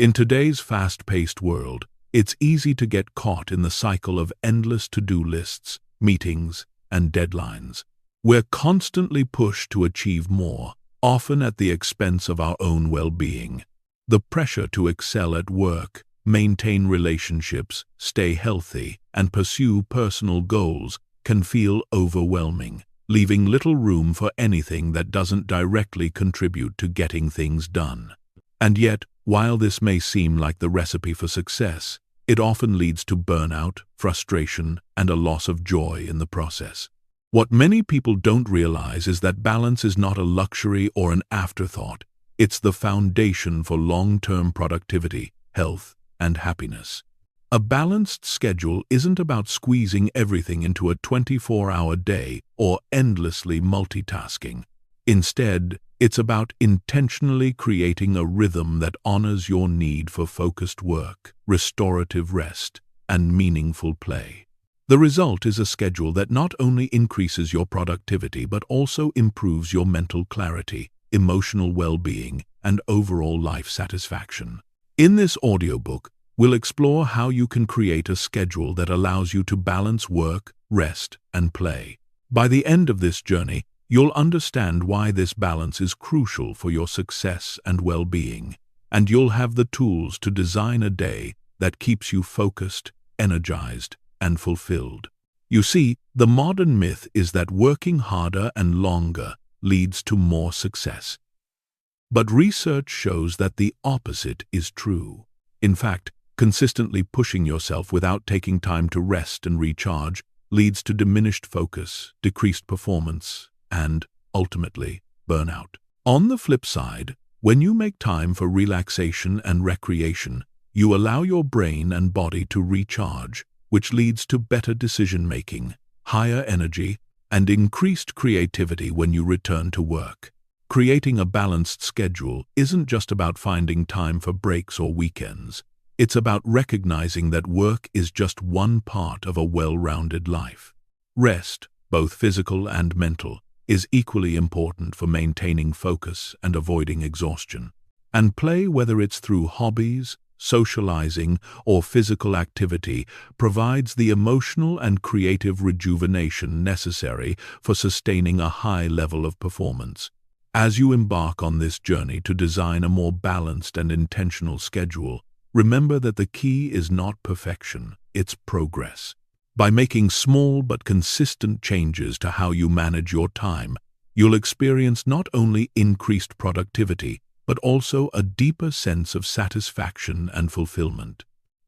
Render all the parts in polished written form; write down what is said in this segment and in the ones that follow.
In today's fast-paced world, it's easy to get caught in the cycle of endless to-do lists, meetings, and deadlines. We're constantly pushed to achieve more, often at the expense of our own well-being. The pressure to excel at work, maintain relationships, stay healthy, and pursue personal goals can feel overwhelming, leaving little room for anything that doesn't directly contribute to getting things done. And yet, while this may seem like the recipe for success, it often leads to burnout, frustration, and a loss of joy in the process. What many people don't realize is that balance is not a luxury or an afterthought. It's the foundation for long-term productivity, health, and happiness. A balanced schedule isn't about squeezing everything into a 24-hour day or endlessly multitasking. Instead, it's about intentionally creating a rhythm that honors your need for focused work, restorative rest, and meaningful play. The result is a schedule that not only increases your productivity but also improves your mental clarity, emotional well-being, and overall life satisfaction. In this audiobook, we'll explore how you can create a schedule that allows you to balance work, rest, and play. By the end of this journey, you'll understand why this balance is crucial for your success and well-being, and you'll have the tools to design a day that keeps you focused, energized, and fulfilled. You see, the modern myth is that working harder and longer leads to more success. But research shows that the opposite is true. In fact, consistently pushing yourself without taking time to rest and recharge leads to diminished focus, decreased performance, and, ultimately, burnout. On the flip side, when you make time for relaxation and recreation, you allow your brain and body to recharge, which leads to better decision-making, higher energy, and increased creativity when you return to work. Creating a balanced schedule isn't just about finding time for breaks or weekends. It's about recognizing that work is just one part of a well-rounded life. Rest, both physical and mental, is equally important for maintaining focus and avoiding exhaustion. And play, whether it's through hobbies, socializing, or physical activity, provides the emotional and creative rejuvenation necessary for sustaining a high level of performance. As you embark on this journey to design a more balanced and intentional schedule, remember that the key is not perfection, it's progress. By making small but consistent changes to how you manage your time, you'll experience not only increased productivity, but also a deeper sense of satisfaction and fulfillment.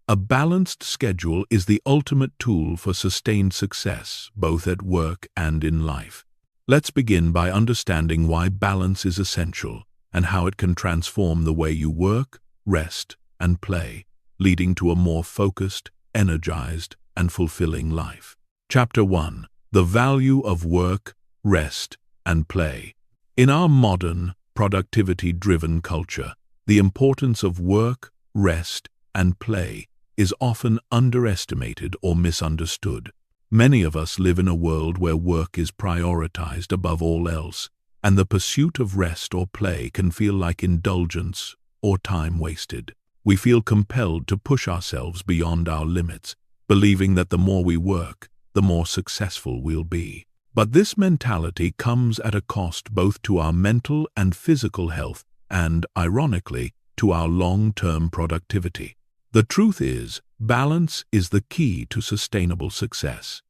A balanced schedule is the ultimate tool for sustained success, both at work and in life. Let's begin by understanding why balance is essential and how it can transform the way you work, rest, and play, leading to a more focused, energized, and fulfilling life. Chapter 1. The value of work, rest, and play. In our modern, productivity-driven culture, the importance of work, rest, and play is often underestimated or misunderstood. Many of us live in a world where work is prioritized above all else, and the pursuit of rest or play can feel like indulgence or time wasted. We feel compelled to push ourselves beyond our limits, believing that the more we work, the more successful we'll be. But this mentality comes at a cost both to our mental and physical health and, ironically, to our long-term productivity. The truth is, balance is the key to sustainable success.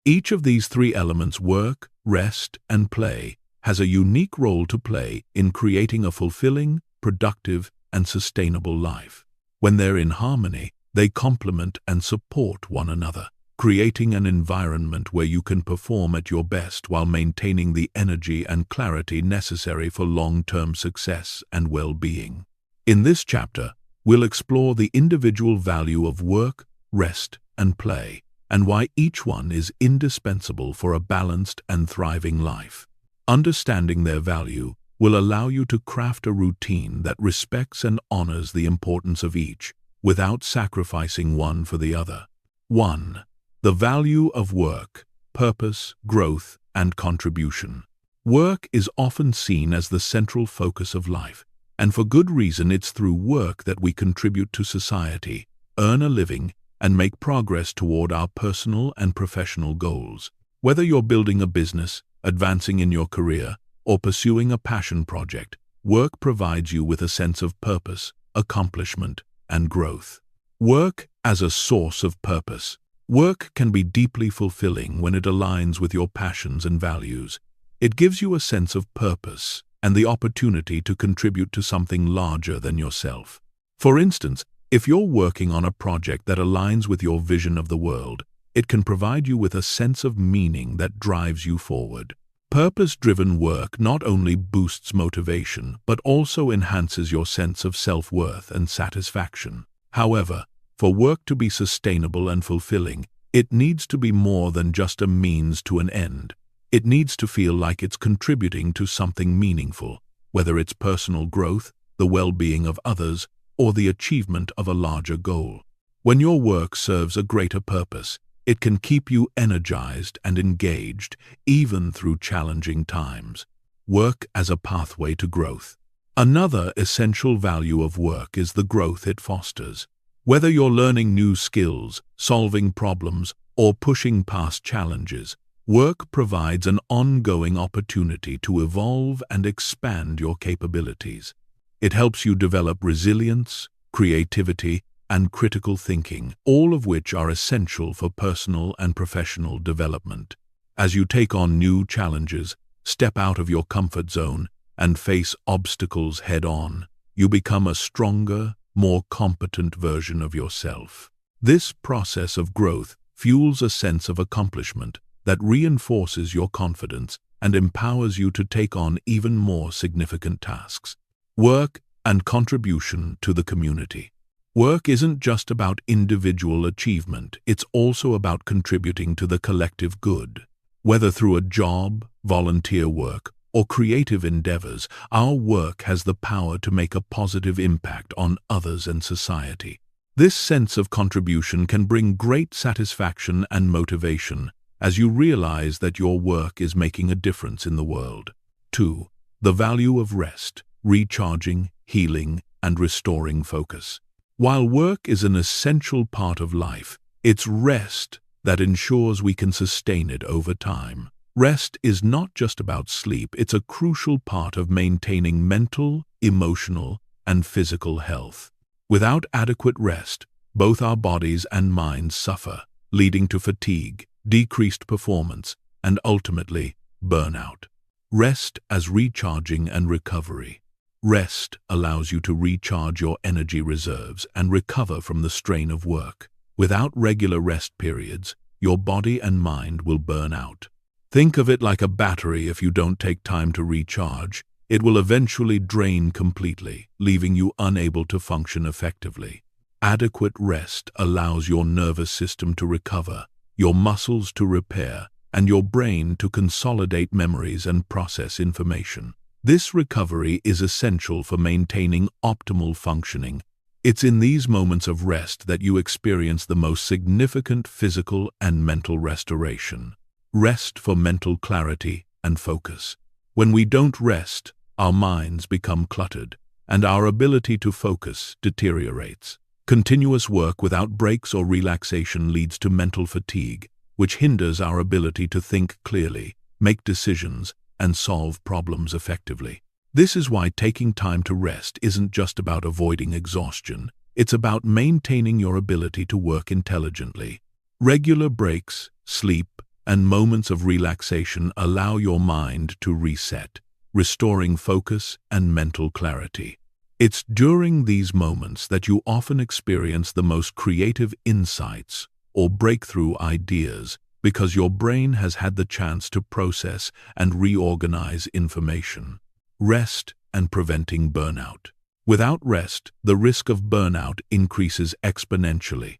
Each of these three elements, work, rest, and play, has a unique role to play in creating a fulfilling, productive, and sustainable life. When they're in harmony, they complement and support one another, creating an environment where you can perform at your best while maintaining the energy and clarity necessary for long-term success and well-being. In this chapter, we'll explore the individual value of work, rest, and play, and why each one is indispensable for a balanced and thriving life. Understanding their value will allow you to craft a routine that respects and honors the importance of each, without sacrificing one for the other. 1. The value of work, purpose, growth, and contribution. Work is often seen as the central focus of life, And for good reason. It's through work that we contribute to society, earn a living, and make progress toward our personal and professional goals. Whether you're building a business, advancing in your career, or pursuing a passion project, work provides you with a sense of purpose, accomplishment, and growth. Work as a source of purpose. Work can be deeply fulfilling when it aligns with your passions and values. It gives you a sense of purpose and the opportunity to contribute to something larger than yourself. For instance, if you're working on a project that aligns with your vision of the world, it can provide you with a sense of meaning that drives you forward. Purpose-driven work not only boosts motivation, but also enhances your sense of self-worth and satisfaction. However, for work to be sustainable and fulfilling, it needs to be more than just a means to an end. It needs to feel like it's contributing to something meaningful, whether it's personal growth, the well-being of others, or the achievement of a larger goal. When your work serves a greater purpose, it can keep you energized and engaged, even through challenging times. Work as a pathway to growth. Another essential value of work is the growth it fosters. Whether you're learning new skills, solving problems, or pushing past challenges, work provides an ongoing opportunity to evolve and expand your capabilities. It helps you develop resilience, creativity, and critical thinking, all of which are essential for personal and professional development. As you take on new challenges, step out of your comfort zone, and face obstacles head-on, you become a stronger, more competent version of yourself. This process of growth fuels a sense of accomplishment that reinforces your confidence and empowers you to take on even more significant tasks. Work and contribution to the community. Work isn't just about individual achievement, it's also about contributing to the collective good. Whether through a job, volunteer work, or creative endeavors, our work has the power to make a positive impact on others and society. This sense of contribution can bring great satisfaction and motivation as you realize that your work is making a difference in the world. 2. The value of rest, recharging, healing, and restoring focus. While work is an essential part of life, it's rest that ensures we can sustain it over time. Rest is not just about sleep, it's a crucial part of maintaining mental, emotional, and physical health. Without adequate rest, both our bodies and minds suffer, leading to fatigue, decreased performance, and ultimately, burnout. Rest as recharging and recovery. Rest allows you to recharge your energy reserves and recover from the strain of work. Without regular rest periods, your body and mind will burn out. Think of it like a battery. If you don't take time to recharge, it will eventually drain completely, leaving you unable to function effectively. Adequate rest allows your nervous system to recover, your muscles to repair, and your brain to consolidate memories and process information. This recovery is essential for maintaining optimal functioning. It's in these moments of rest that you experience the most significant physical and mental restoration. Rest for mental clarity and focus. When we don't rest, our minds become cluttered, and our ability to focus deteriorates. Continuous work without breaks or relaxation leads to mental fatigue, which hinders our ability to think clearly, make decisions, and solve problems effectively. This is why taking time to rest isn't just about avoiding exhaustion, it's about maintaining your ability to work intelligently. Regular breaks, sleep, and moments of relaxation allow your mind to reset, restoring focus and mental clarity. It's during these moments that you often experience the most creative insights or breakthrough ideas because your brain has had the chance to process and reorganize information. Rest and preventing burnout. Without rest, the risk of burnout increases exponentially.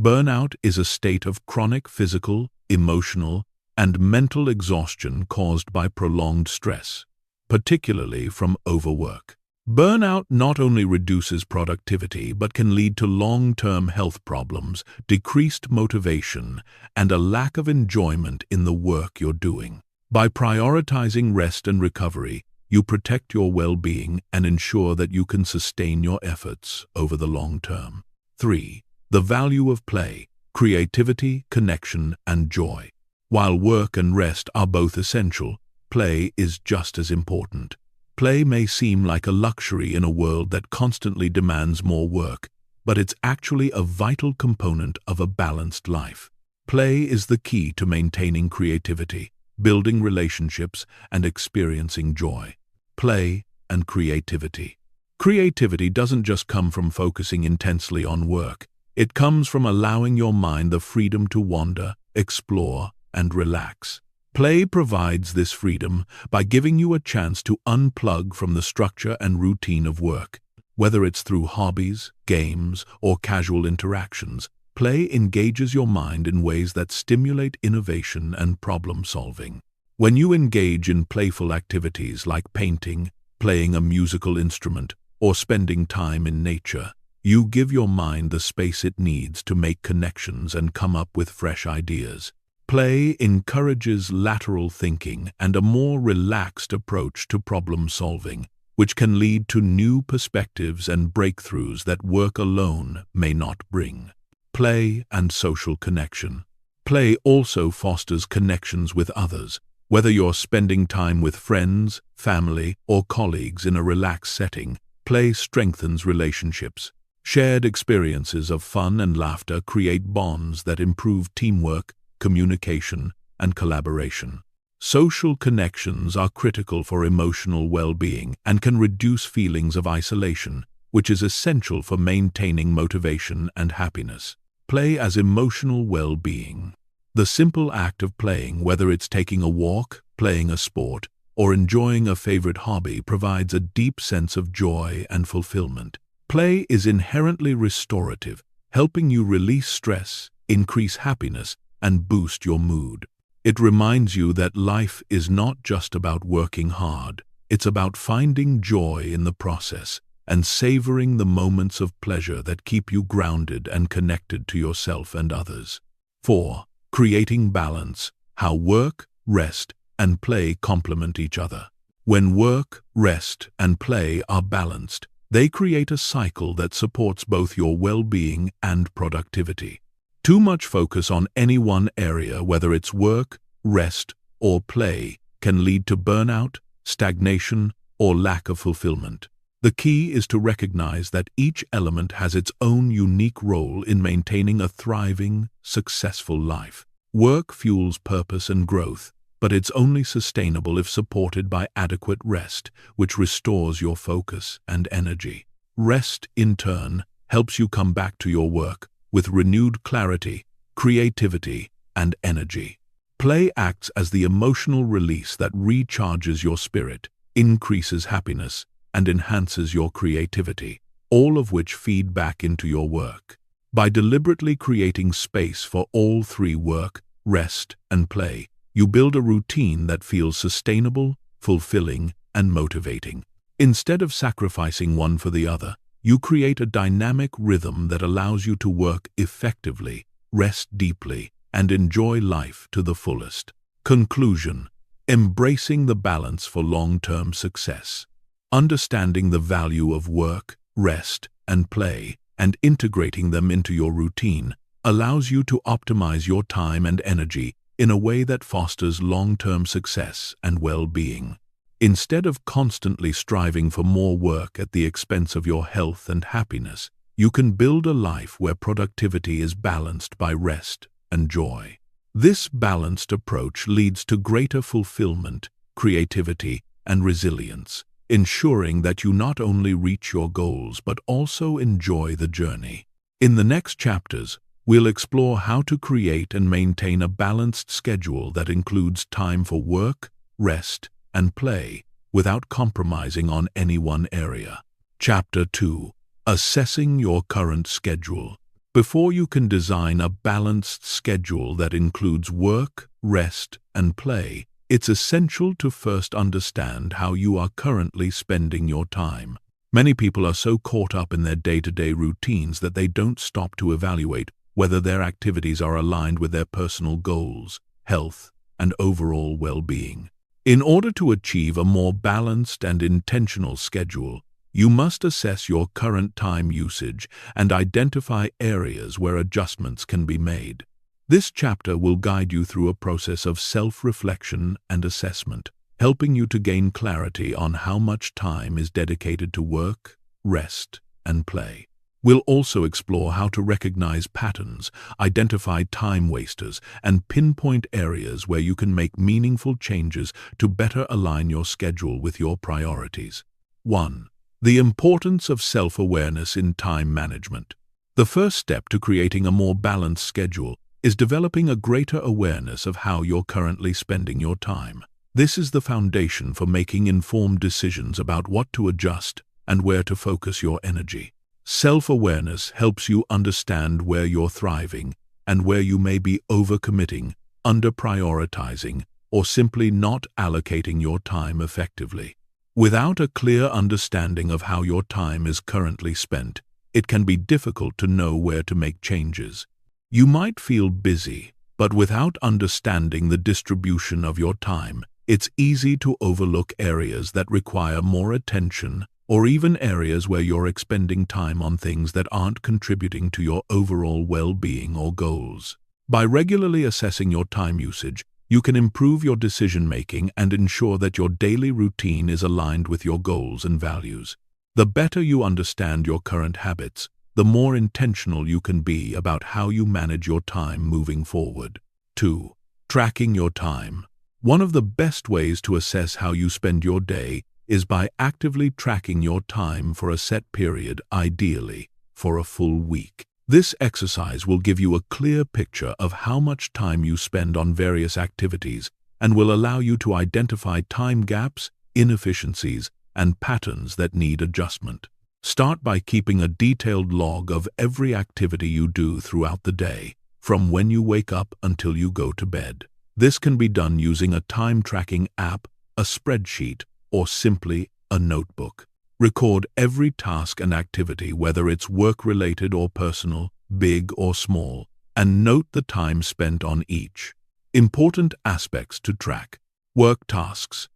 Burnout is a state of chronic physical, emotional, and mental exhaustion caused by prolonged stress, particularly from overwork. Burnout not only reduces productivity but can lead to long-term health problems, decreased motivation, and a lack of enjoyment in the work you're doing. By prioritizing rest and recovery, you protect your well-being and ensure that you can sustain your efforts over the long term. 3. The value of play, creativity, connection, and joy. While work and rest are both essential, play is just as important. Play may seem like a luxury in a world that constantly demands more work, but it's actually a vital component of a balanced life. Play is the key to maintaining creativity, building relationships, and experiencing joy. Play and creativity. Creativity doesn't just come from focusing intensely on work. It comes from allowing your mind the freedom to wander, explore, and relax. Play provides this freedom by giving you a chance to unplug from the structure and routine of work. Whether it's through hobbies, games, or casual interactions, play engages your mind in ways that stimulate innovation and problem-solving. When you engage in playful activities like painting, playing a musical instrument, or spending time in nature, you give your mind the space it needs to make connections and come up with fresh ideas. Play encourages lateral thinking and a more relaxed approach to problem-solving, which can lead to new perspectives and breakthroughs that work alone may not bring. Play and social connection. Play also fosters connections with others. Whether you're spending time with friends, family, or colleagues in a relaxed setting, play strengthens relationships. Shared experiences of fun and laughter create bonds that improve teamwork, communication, and collaboration. Social connections are critical for emotional well-being and can reduce feelings of isolation, which is essential for maintaining motivation and happiness. Play as emotional well-being. The simple act of playing, whether it's taking a walk, playing a sport, or enjoying a favorite hobby, provides a deep sense of joy and fulfillment. Play is inherently restorative, helping you release stress, increase happiness, and boost your mood. It reminds you that life is not just about working hard, it's about finding joy in the process and savoring the moments of pleasure that keep you grounded and connected to yourself and others. 4. Creating balance, how work, rest, and play complement each other. When work, rest, and play are balanced, they create a cycle that supports both your well-being and productivity. Too much focus on any one area, whether it's work, rest, or play, can lead to burnout, stagnation, or lack of fulfillment. The key is to recognize that each element has its own unique role in maintaining a thriving, successful life. Work fuels purpose and growth, but it's only sustainable if supported by adequate rest, which restores your focus and energy. Rest, in turn, helps you come back to your work with renewed clarity, creativity, and energy. Play acts as the emotional release that recharges your spirit, increases happiness, and enhances your creativity, all of which feed back into your work. By deliberately creating space for all three, work, rest, and play, you build a routine that feels sustainable, fulfilling, and motivating. Instead of sacrificing one for the other, you create a dynamic rhythm that allows you to work effectively, rest deeply, and enjoy life to the fullest. Conclusion: embracing the balance for long-term success. Understanding the value of work, rest, and play, and integrating them into your routine allows you to optimize your time and energy in a way that fosters long-term success and well-being. Instead of constantly striving for more work at the expense of your health and happiness, you can build a life where productivity is balanced by rest and joy. This balanced approach leads to greater fulfillment, creativity, and resilience, ensuring that you not only reach your goals but also enjoy the journey. In the next chapters, we'll explore how to create and maintain a balanced schedule that includes time for work, rest, and play without compromising on any one area. Chapter 2. Assessing your current schedule. Before you can design a balanced schedule that includes work, rest, and play, it's essential to first understand how you are currently spending your time. Many people are so caught up in their day-to-day routines that they don't stop to evaluate whether their activities are aligned with their personal goals, health, and overall well-being. In order to achieve a more balanced and intentional schedule, you must assess your current time usage and identify areas where adjustments can be made. This chapter will guide you through a process of self-reflection and assessment, helping you to gain clarity on how much time is dedicated to work, rest, and play. We'll also explore how to recognize patterns, identify time wasters, and pinpoint areas where you can make meaningful changes to better align your schedule with your priorities. 1. The importance of self-awareness in time management. The first step to creating a more balanced schedule is developing a greater awareness of how you're currently spending your time. This is the foundation for making informed decisions about what to adjust and where to focus your energy. Self-awareness helps you understand where you're thriving and where you may be overcommitting, under-prioritizing, or simply not allocating your time effectively. Without a clear understanding of how your time is currently spent, it can be difficult to know where to make changes. You might feel busy, but without understanding the distribution of your time, it's easy to overlook areas that require more attention or even areas where you're expending time on things that aren't contributing to your overall well-being or goals. By regularly assessing your time usage, you can improve your decision-making and ensure that your daily routine is aligned with your goals and values. The better you understand your current habits, the more intentional you can be about how you manage your time moving forward. 2. Tracking your time. One of the best ways to assess how you spend your day is by actively tracking your time for a set period, ideally for a full week. This exercise will give you a clear picture of how much time you spend on various activities and will allow you to identify time gaps, inefficiencies, and patterns that need adjustment. Start by keeping a detailed log of every activity you do throughout the day, from when you wake up until you go to bed. This can be done using a time-tracking app, a spreadsheet, or simply a notebook. Record every task and activity, whether it's work-related or personal, big or small, and note the time spent on each. Important aspects to track. Work tasks.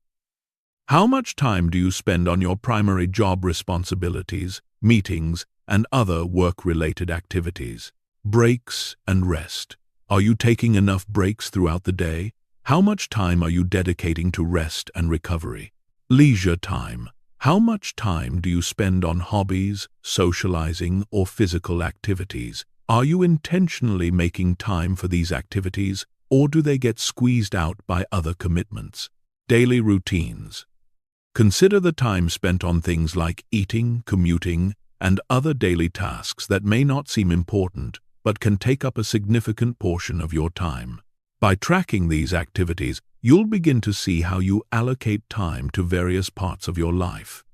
How much time do you spend on your primary job responsibilities, meetings, and other work-related activities? Breaks and rest. Are you taking enough breaks throughout the day? How much time are you dedicating to rest and recovery? Leisure time. How much time do you spend on hobbies, socializing, or physical activities? Are you intentionally making time for these activities, or do they get squeezed out by other commitments? Daily routines. Consider the time spent on things like eating, commuting, and other daily tasks that may not seem important but can take up a significant portion of your time. By tracking these activities, you'll begin to see how you allocate time to various parts of your life.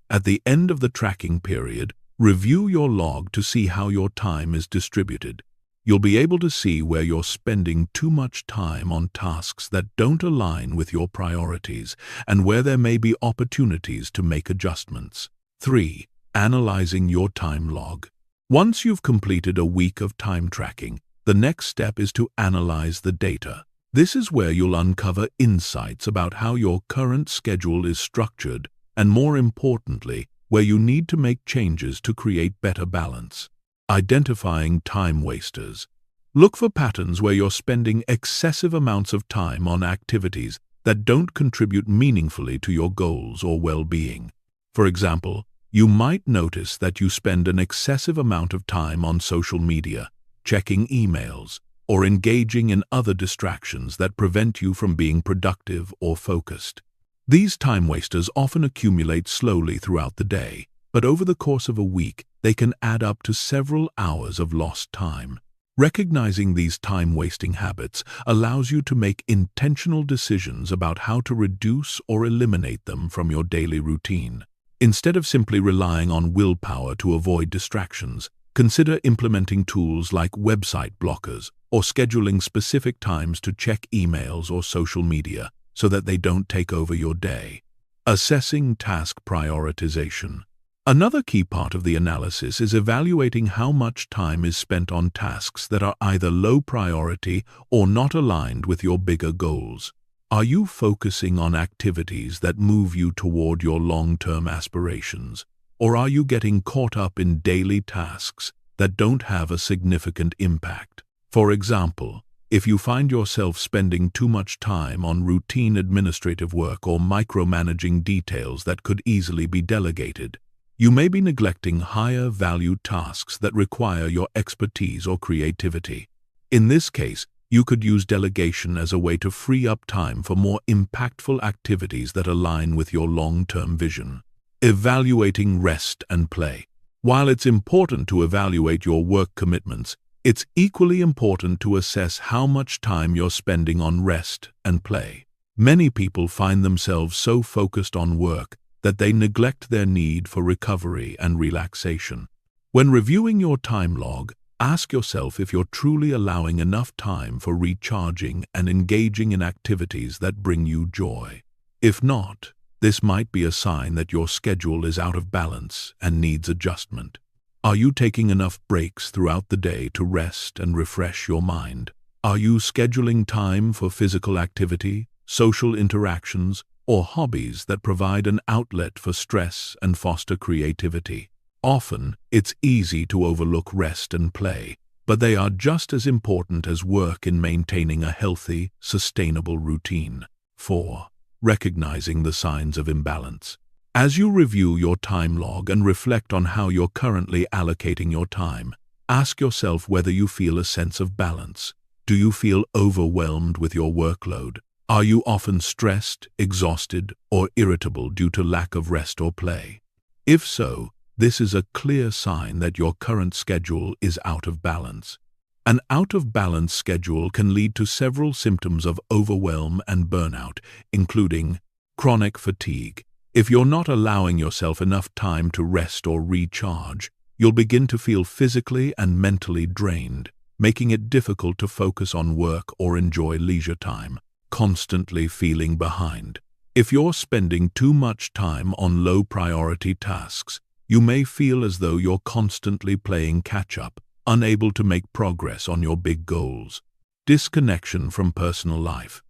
At the end of the tracking period, review your log to see how your time is distributed. You'll be able to see where you're spending too much time on tasks that don't align with your priorities and where there may be opportunities to make adjustments. 3. Analyzing your time log. Once you've completed a week of time tracking, the next step is to analyze the data. This is where you'll uncover insights about how your current schedule is structured and, more importantly, where you need to make changes to create better balance. Identifying time wasters. Look for patterns where you're spending excessive amounts of time on activities that don't contribute meaningfully to your goals or well-being. For example, you might notice that you spend an excessive amount of time on social media, checking emails, or engaging in other distractions that prevent you from being productive or focused. These time wasters often accumulate slowly throughout the day, but over the course of a week, they can add up to several hours of lost time. Recognizing these time-wasting habits allows you to make intentional decisions about how to reduce or eliminate them from your daily routine. Instead of simply relying on willpower to avoid distractions, consider implementing tools like website blockers or scheduling specific times to check emails or social media so that they don't take over your day. Assessing task prioritization. Another key part of the analysis is evaluating how much time is spent on tasks that are either low priority or not aligned with your bigger goals. Are you focusing on activities that move you toward your long-term aspirations, or are you getting caught up in daily tasks that don't have a significant impact? For example, if you find yourself spending too much time on routine administrative work or micromanaging details that could easily be delegated, you may be neglecting higher-value tasks that require your expertise or creativity. In this case, you could use delegation as a way to free up time for more impactful activities that align with your long-term vision. Evaluating rest and play. While it's important to evaluate your work commitments, it's equally important to assess how much time you're spending on rest and play. Many people find themselves so focused on work that they neglect their need for recovery and relaxation. When reviewing your time log, ask yourself if you're truly allowing enough time for recharging and engaging in activities that bring you joy. If not, this might be a sign that your schedule is out of balance and needs adjustment. Are you taking enough breaks throughout the day to rest and refresh your mind? Are you scheduling time for physical activity, social interactions, or hobbies that provide an outlet for stress and foster creativity? Often, it's easy to overlook rest and play, but they are just as important as work in maintaining a healthy, sustainable routine. 4. Recognizing the signs of imbalance. As you review your time log and reflect on how you're currently allocating your time, ask yourself whether you feel a sense of balance. Do you feel overwhelmed with your workload? Are you often stressed, exhausted, or irritable due to lack of rest or play? If so, this is a clear sign that your current schedule is out of balance. An out-of-balance schedule can lead to several symptoms of overwhelm and burnout, including chronic fatigue. If you're not allowing yourself enough time to rest or recharge, you'll begin to feel physically and mentally drained, making it difficult to focus on work or enjoy leisure time. Constantly feeling behind. If you're spending too much time on low-priority tasks, you may feel as though you're constantly playing catch-up, unable to make progress on your big goals. Disconnection from personal life.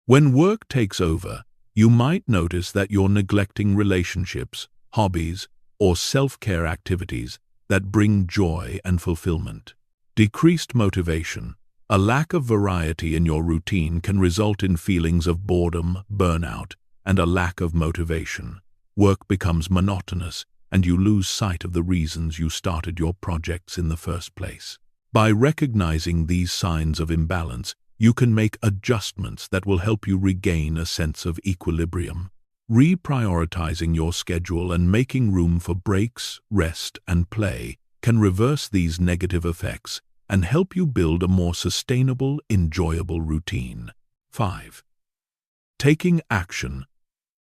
When work takes over, you might notice that you're neglecting relationships, hobbies, or self-care activities that bring joy and fulfillment. Decreased motivation. A lack of variety in your routine can result in feelings of boredom, burnout, and a lack of motivation. Work becomes monotonous, and you lose sight of the reasons you started your projects in the first place. By recognizing these signs of imbalance, you can make adjustments that will help you regain a sense of equilibrium. Reprioritizing your schedule and making room for breaks, rest, and play can reverse these negative effects and help you build a more sustainable, enjoyable routine. 5. Taking action.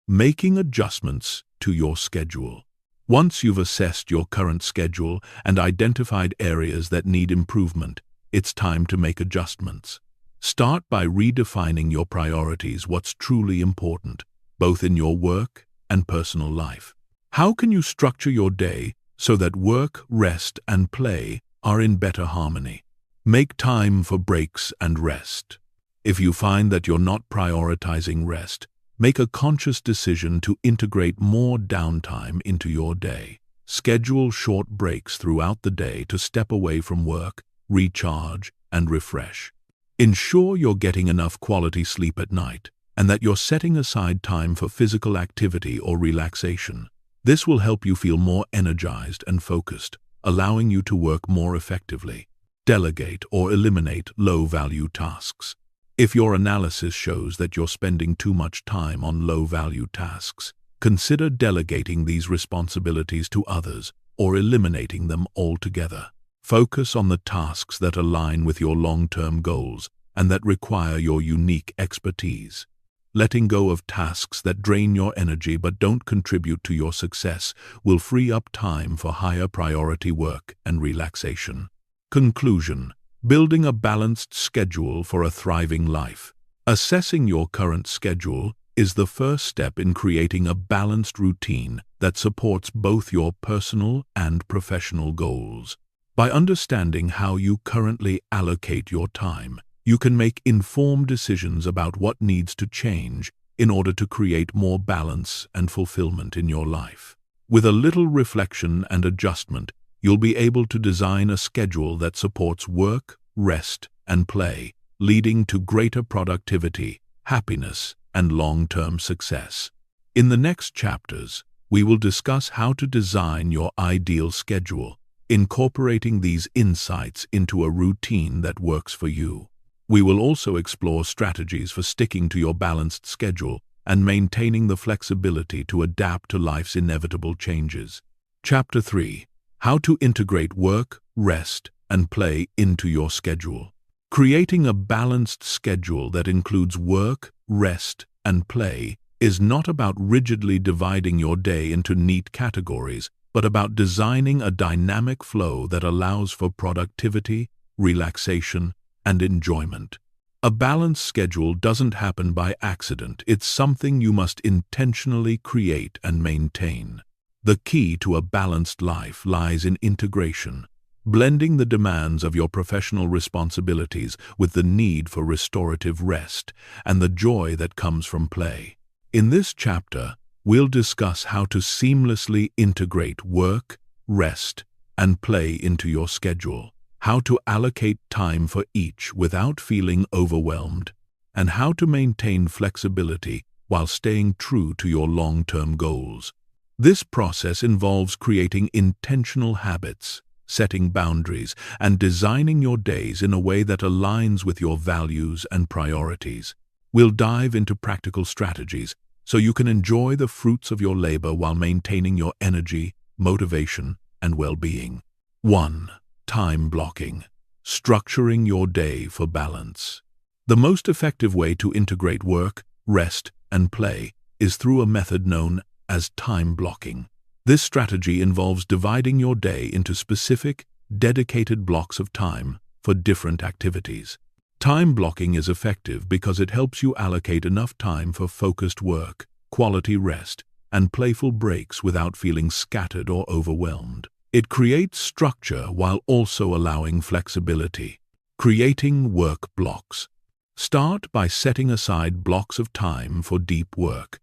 Making adjustments to your schedule. Once you've assessed your current schedule and identified areas that need improvement, it's time to make adjustments. Start by redefining your priorities, what's truly important, both in your work and personal life. How can you structure your day so that work, rest, and play are in better harmony? Make time for breaks and rest. If you find that you're not prioritizing rest, make a conscious decision to integrate more downtime into your day. Schedule short breaks throughout the day to step away from work, recharge, and refresh. Ensure you're getting enough quality sleep at night and that you're setting aside time for physical activity or relaxation. This will help you feel more energized and focused, allowing you to work more effectively. Delegate or eliminate low-value tasks. If your analysis shows that you're spending too much time on low-value tasks, consider delegating these responsibilities to others or eliminating them altogether. Focus on the tasks that align with your long-term goals and that require your unique expertise. Letting go of tasks that drain your energy but don't contribute to your success will free up time for higher priority work and relaxation. Conclusion. Building a balanced schedule for a thriving life. Assessing your current schedule is the first step in creating a balanced routine that supports both your personal and professional goals. By understanding how you currently allocate your time, you can make informed decisions about what needs to change in order to create more balance and fulfillment in your life. With a little reflection and adjustment, you'll be able to design a schedule that supports work, rest, and play, leading to greater productivity, happiness, and long-term success. In the next chapters, we will discuss how to design your ideal schedule, incorporating these insights into a routine that works for you. We will also explore strategies for sticking to your balanced schedule and maintaining the flexibility to adapt to life's inevitable changes. Chapter 3. How to integrate work, rest, and play into your schedule. Creating a balanced schedule that includes work, rest, and play is not about rigidly dividing your day into neat categories, but about designing a dynamic flow that allows for productivity, relaxation, and enjoyment. A balanced schedule doesn't happen by accident. It's something you must intentionally create and maintain. The key to a balanced life lies in integration, blending the demands of your professional responsibilities with the need for restorative rest and the joy that comes from play. In this chapter, we'll discuss how to seamlessly integrate work, rest, and play into your schedule, how to allocate time for each without feeling overwhelmed, and how to maintain flexibility while staying true to your long-term goals. This process involves creating intentional habits, setting boundaries, and designing your days in a way that aligns with your values and priorities. We'll dive into practical strategies so you can enjoy the fruits of your labor while maintaining your energy, motivation, and well-being. 1. Time blocking. Structuring your day for balance. The most effective way to integrate work, rest, and play is through a method known as time blocking. This strategy involves dividing your day into specific, dedicated blocks of time for different activities. Time blocking is effective because it helps you allocate enough time for focused work, quality rest, and playful breaks without feeling scattered or overwhelmed. It creates structure while also allowing flexibility. Creating work blocks. Start by setting aside blocks of time for deep work.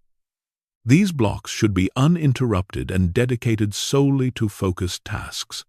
These blocks should be uninterrupted and dedicated solely to focused tasks.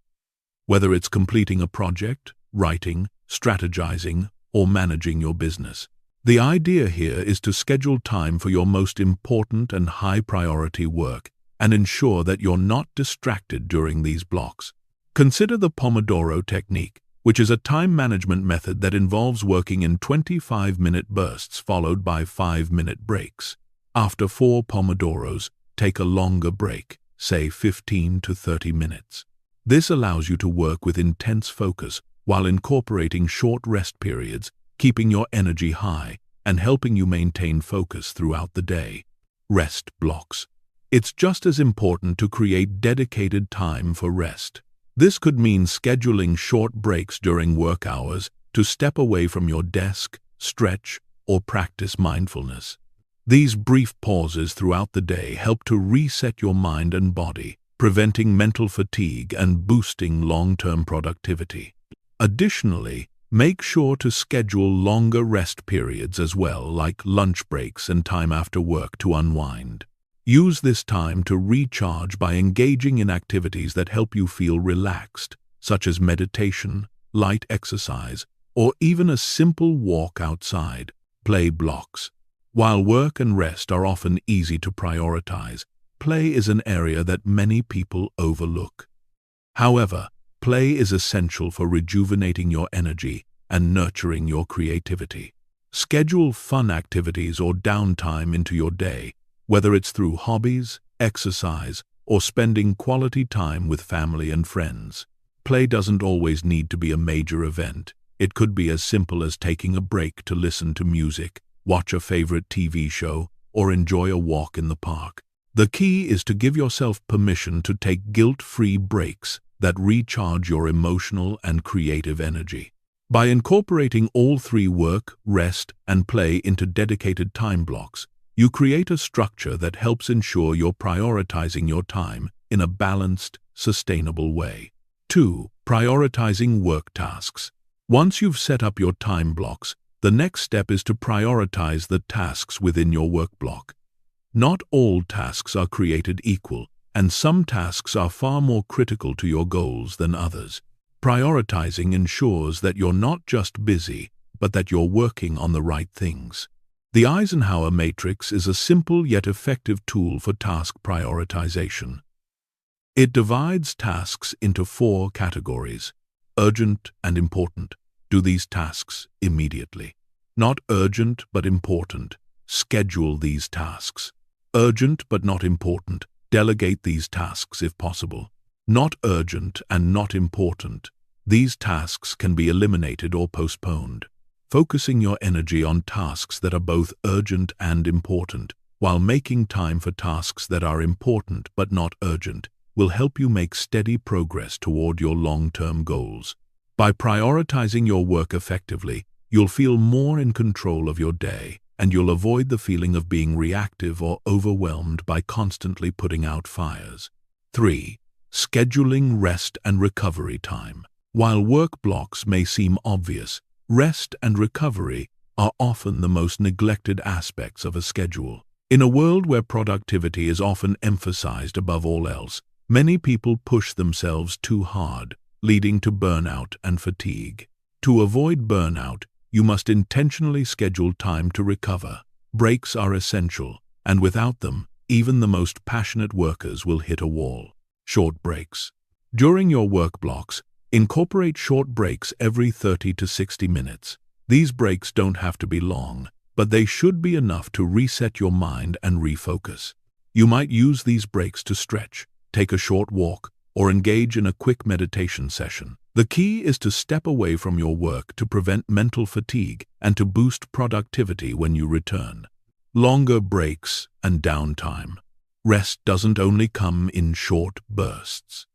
Whether it's completing a project, writing, strategizing, or managing your business. The idea here is to schedule time for your most important and high-priority work and ensure that you're not distracted during these blocks. Consider the Pomodoro technique, which is a time management method that involves working in 25-minute bursts followed by 5-minute breaks. After 4 Pomodoros, take a longer break, say 15 to 30 minutes. This allows you to work with intense focus while incorporating short rest periods, keeping your energy high and helping you maintain focus throughout the day. Rest blocks. It's just as important to create dedicated time for rest. This could mean scheduling short breaks during work hours to step away from your desk, stretch, or practice mindfulness. These brief pauses throughout the day help to reset your mind and body, preventing mental fatigue and boosting long-term productivity. Additionally, make sure to schedule longer rest periods as well, like lunch breaks and time after work to unwind. Use this time to recharge by engaging in activities that help you feel relaxed, such as meditation, light exercise, or even a simple walk outside. Play blocks. While work and rest are often easy to prioritize, play is an area that many people overlook. However, play is essential for rejuvenating your energy and nurturing your creativity. Schedule fun activities or downtime into your day, whether it's through hobbies, exercise, or spending quality time with family and friends. Play doesn't always need to be a major event. It could be as simple as taking a break to listen to music, watch a favorite TV show, or enjoy a walk in the park. The key is to give yourself permission to take guilt-free breaks that recharge your emotional and creative energy. By incorporating all 3 work, rest, and play into dedicated time blocks, you create a structure that helps ensure you're prioritizing your time in a balanced, sustainable way. 2. Prioritizing work tasks. Once you've set up your time blocks, the next step is to prioritize the tasks within your work block. Not all tasks are created equal, and some tasks are far more critical to your goals than others. Prioritizing ensures that you're not just busy, but that you're working on the right things. The Eisenhower Matrix is a simple yet effective tool for task prioritization. It divides tasks into 4 categories: urgent and important. Do these tasks immediately. Not urgent but important. Schedule these tasks. Urgent but not important. Delegate these tasks if possible. Not urgent and not important. These tasks can be eliminated or postponed. Focusing your energy on tasks that are both urgent and important, while making time for tasks that are important but not urgent, will help you make steady progress toward your long-term goals. By prioritizing your work effectively, you'll feel more in control of your day, and you'll avoid the feeling of being reactive or overwhelmed by constantly putting out fires. 3. Scheduling rest and recovery time. While work blocks may seem obvious, rest and recovery are often the most neglected aspects of a schedule. In a world where productivity is often emphasized above all else, many people push themselves too hard, leading to burnout and fatigue. To avoid burnout, you must intentionally schedule time to recover. Breaks are essential, and without them, even the most passionate workers will hit a wall. Short breaks. During your work blocks, incorporate short breaks every 30 to 60 minutes. These breaks don't have to be long, but they should be enough to reset your mind and refocus. You might use these breaks to stretch, take a short walk, or engage in a quick meditation session. The key is to step away from your work to prevent mental fatigue and to boost productivity when you return. Longer breaks and downtime. Rest doesn't only come in short bursts.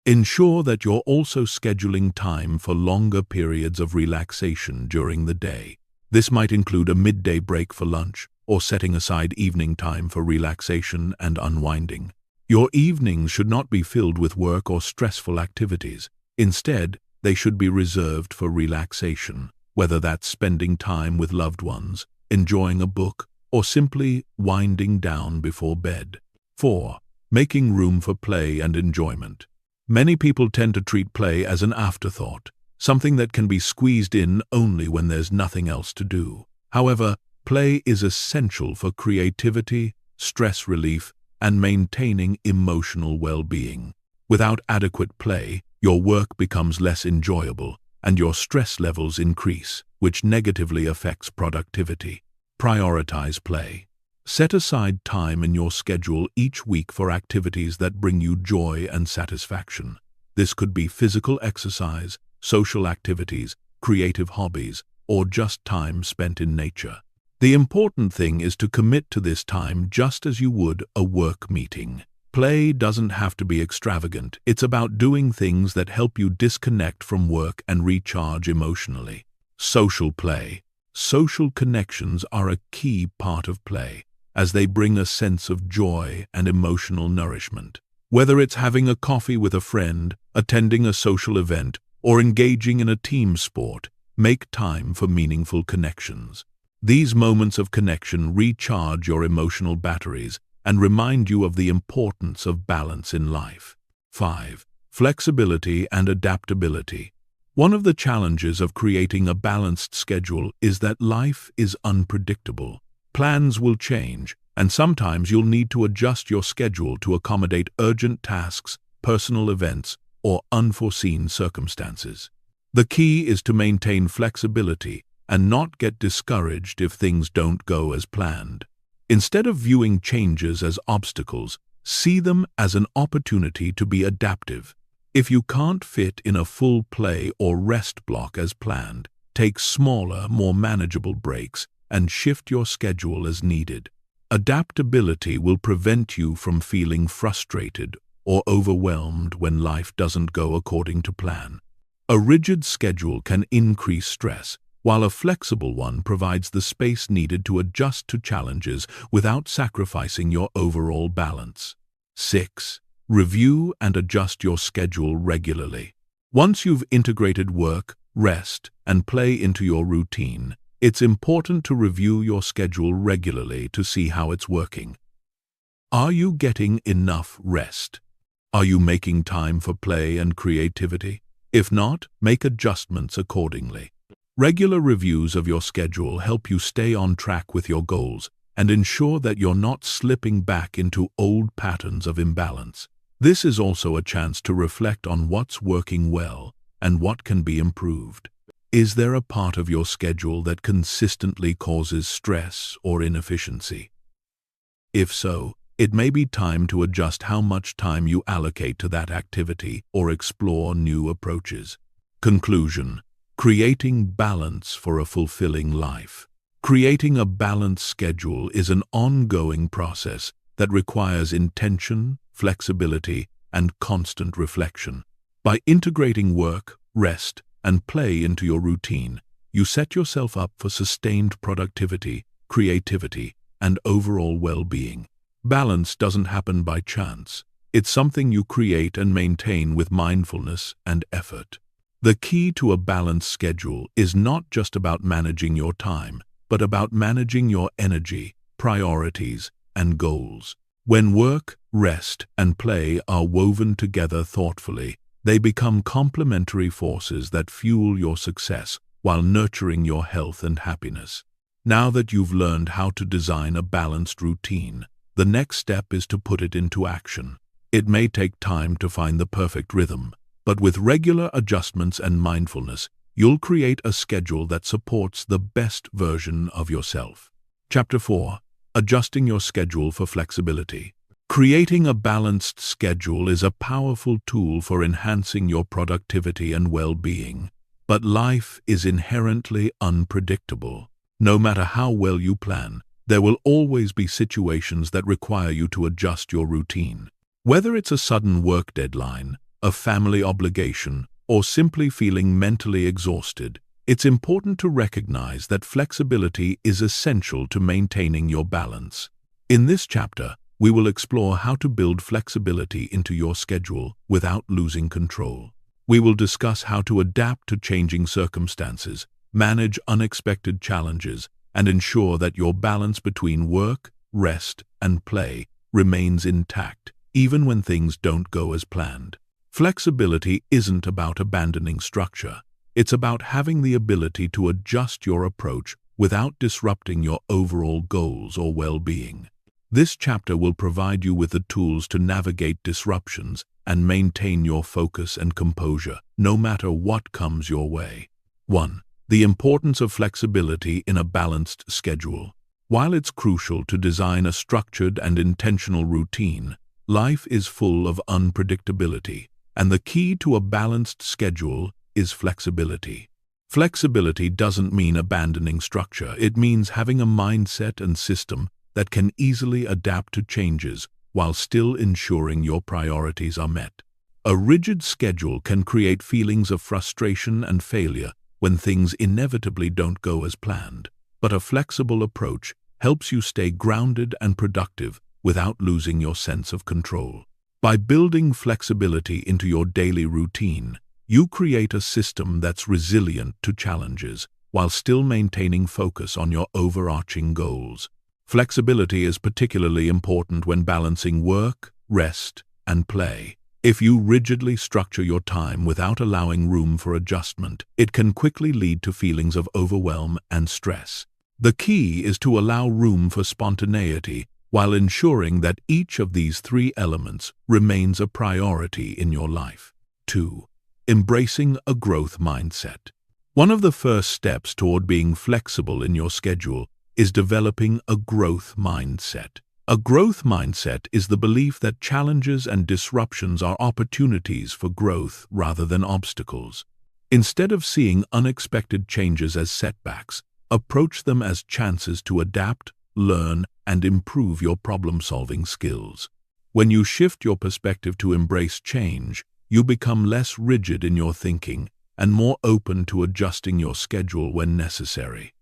Ensure that you're also scheduling time for longer periods of relaxation during the day. This might include a midday break for lunch or setting aside evening time for relaxation and unwinding. Your evenings should not be filled with work or stressful activities. Instead, they should be reserved for relaxation, whether that's spending time with loved ones, enjoying a book, or simply winding down before bed. 4. Making room for play and enjoyment. Many people tend to treat play as an afterthought, something that can be squeezed in only when there's nothing else to do. However, play is essential for creativity, stress relief, and maintaining emotional well-being. Without adequate play, your work becomes less enjoyable, and your stress levels increase, which negatively affects productivity. Prioritize play. Set aside time in your schedule each week for activities that bring you joy and satisfaction. This could be physical exercise, social activities, creative hobbies, or just time spent in nature. The important thing is to commit to this time just as you would a work meeting. Play doesn't have to be extravagant. It's about doing things that help you disconnect from work and recharge emotionally. Social play. Social connections are a key part of play, as they bring a sense of joy and emotional nourishment. Whether it's having a coffee with a friend, attending a social event, or engaging in a team sport, make time for meaningful connections. These moments of connection recharge your emotional batteries and remind you of the importance of balance in life. 5. Flexibility and adaptability. One of the challenges of creating a balanced schedule is that life is unpredictable. Plans will change, and sometimes you'll need to adjust your schedule to accommodate urgent tasks, personal events, or unforeseen circumstances. The key is to maintain flexibility and not get discouraged if things don't go as planned. Instead of viewing changes as obstacles, see them as an opportunity to be adaptive. If you can't fit in a full play or rest block as planned, take smaller, more manageable breaks and shift your schedule as needed. Adaptability will prevent you from feeling frustrated or overwhelmed when life doesn't go according to plan. A rigid schedule can increase stress, while a flexible one provides the space needed to adjust to challenges without sacrificing your overall balance. 6. Review and adjust your schedule regularly. Once you've integrated work, rest, and play into your routine, it's important to review your schedule regularly to see how it's working. Are you getting enough rest? Are you making time for play and creativity? If not, make adjustments accordingly. Regular reviews of your schedule help you stay on track with your goals and ensure that you're not slipping back into old patterns of imbalance. This is also a chance to reflect on what's working well and what can be improved. Is there a part of your schedule that consistently causes stress or inefficiency? If so, it may be time to adjust how much time you allocate to that activity or explore new approaches. Conclusion: creating balance for a fulfilling life. Creating a balanced schedule is an ongoing process that requires intention, flexibility, and constant reflection. By integrating work, rest, and play into your routine, you set yourself up for sustained productivity, creativity, and overall well-being. Balance doesn't happen by chance. It's something you create and maintain with mindfulness and effort. The key to a balanced schedule is not just about managing your time, but about managing your energy, priorities, and goals. When work, rest, and play are woven together thoughtfully, they become complementary forces that fuel your success while nurturing your health and happiness. Now that you've learned how to design a balanced routine, the next step is to put it into action. It may take time to find the perfect rhythm, but with regular adjustments and mindfulness, you'll create a schedule that supports the best version of yourself. Chapter 4. Adjusting your schedule for flexibility. Creating a balanced schedule is a powerful tool for enhancing your productivity and well-being. But life is inherently unpredictable. No matter how well you plan, there will always be situations that require you to adjust your routine. Whether it's a sudden work deadline, a family obligation, or simply feeling mentally exhausted, it's important to recognize that flexibility is essential to maintaining your balance. In this chapter, we will explore how to build flexibility into your schedule without losing control. We will discuss how to adapt to changing circumstances, manage unexpected challenges, and ensure that your balance between work, rest, and play remains intact, even when things don't go as planned. Flexibility isn't about abandoning structure. It's about having the ability to adjust your approach without disrupting your overall goals or well-being. This chapter will provide you with the tools to navigate disruptions and maintain your focus and composure, no matter what comes your way. 1. The importance of flexibility in a balanced schedule. While it's crucial to design a structured and intentional routine, life is full of unpredictability, and the key to a balanced schedule is flexibility. Flexibility doesn't mean abandoning structure. It means having a mindset and system that can easily adapt to changes while still ensuring your priorities are met. A rigid schedule can create feelings of frustration and failure when things inevitably don't go as planned, but a flexible approach helps you stay grounded and productive without losing your sense of control. By building flexibility into your daily routine, you create a system that's resilient to challenges while still maintaining focus on your overarching goals. Flexibility is particularly important when balancing work, rest, and play. If you rigidly structure your time without allowing room for adjustment, it can quickly lead to feelings of overwhelm and stress. The key is to allow room for spontaneity while ensuring that each of these three elements remains a priority in your life. 2. Embracing a growth mindset. One of the first steps toward being flexible in your schedule is developing a growth mindset. A growth mindset is the belief that challenges and disruptions are opportunities for growth rather than obstacles. Instead of seeing unexpected changes as setbacks, approach them as chances to adapt, learn, and improve your problem-solving skills. When you shift your perspective to embrace change, you become less rigid in your thinking and more open to adjusting your schedule when necessary.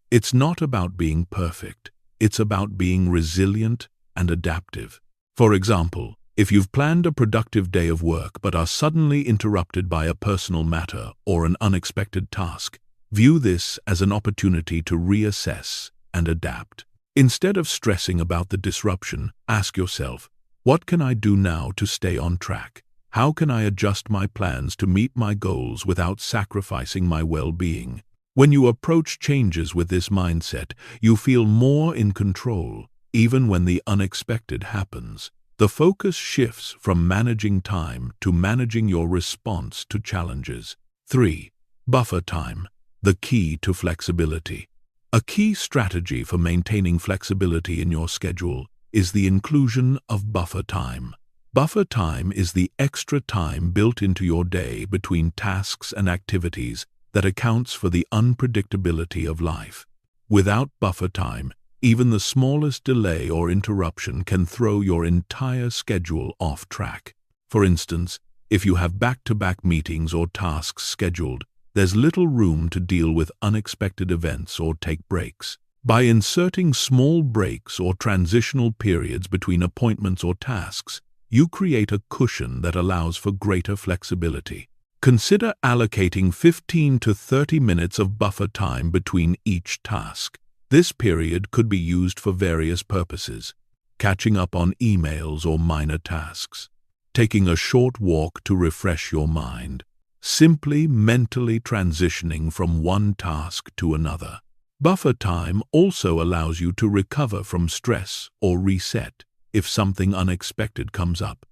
It's not about being perfect. It's about being resilient and adaptive. For example, If you've planned a productive day of work but are suddenly interrupted by a personal matter or an unexpected task, view this as an opportunity to reassess and adapt. Instead of stressing about the disruption, ask yourself, what can I do now to stay on track? How can I adjust my plans to meet my goals without sacrificing my well-being? When you approach changes with this mindset, you feel more in control, even when the unexpected happens. The focus shifts from managing time to managing your response to challenges. 3. Buffer time, the key to flexibility. A key strategy for maintaining flexibility in your schedule is the inclusion of buffer time. Buffer time is the extra time built into your day between tasks and activities that accounts for the unpredictability of life. Without buffer time, even the smallest delay or interruption can throw your entire schedule off track. For instance, if you have back-to-back meetings or tasks scheduled, there's little room to deal with unexpected events or take breaks. By inserting small breaks or transitional periods between appointments or tasks, you create a cushion that allows for greater flexibility. Consider allocating 15 to 30 minutes of buffer time between each task. This period could be used for various purposes: catching up on emails or minor tasks, taking a short walk to refresh your mind, simply mentally transitioning from one task to another. Buffer time also allows you to recover from stress or reset if something unexpected comes up.